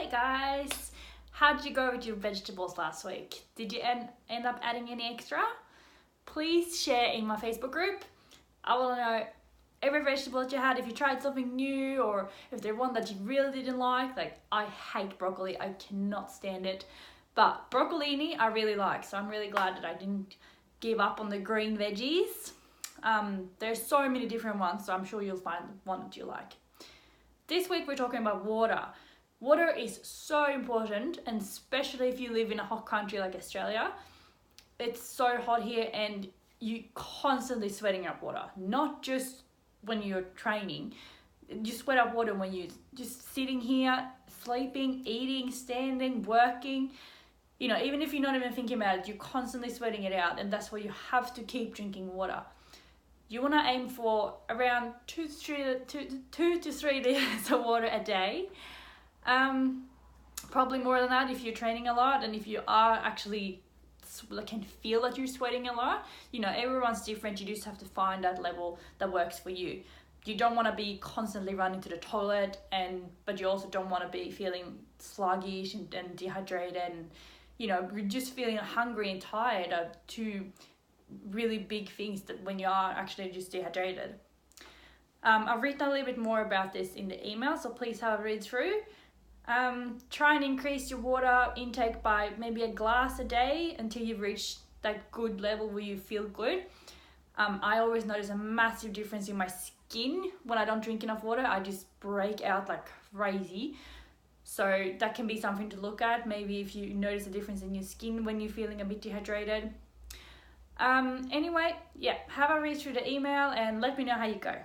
Hey guys, how did you go with your vegetables last week? Did you end up adding any extra? Please share in my Facebook group. I want to know every vegetable that you had, if you tried something new or if there's one that you really didn't like. Like, I hate broccoli, I cannot stand it. But broccolini I really like, so I'm really glad that I didn't give up on the green veggies. There's so many different ones, so I'm sure you'll find one that you like. This week we're talking about water. Water is so important, and especially if you live in a hot country like Australia. It's so hot here and you constantly sweating up water. Not just when you're training. You sweat up water when you're just sitting here, sleeping, eating, standing, working. You know, even if you're not even thinking about it, you're constantly sweating it out, and that's why you have to keep drinking water. You want to aim for around 2 to 3 liters of water a day. Probably more than that if you're training a lot, and if you are actually can feel that you're sweating a lot. You know, everyone's different. You just have to find that level that works for you. You don't want to be constantly running to the toilet, but you also don't want to be feeling sluggish and dehydrated, and you know, just feeling hungry and tired are two really big things that when you are actually just dehydrated. I've written a little bit more about this in the email, so please have a read through. Try and increase your water intake by maybe a glass a day until you've reached that good level where you feel good. I always notice a massive difference in my skin when I don't drink enough water. I just break out like crazy. So that can be something to look at. Maybe if you notice a difference in your skin when you're feeling a bit dehydrated. Anyway, yeah, have a read through the email and let me know how you go.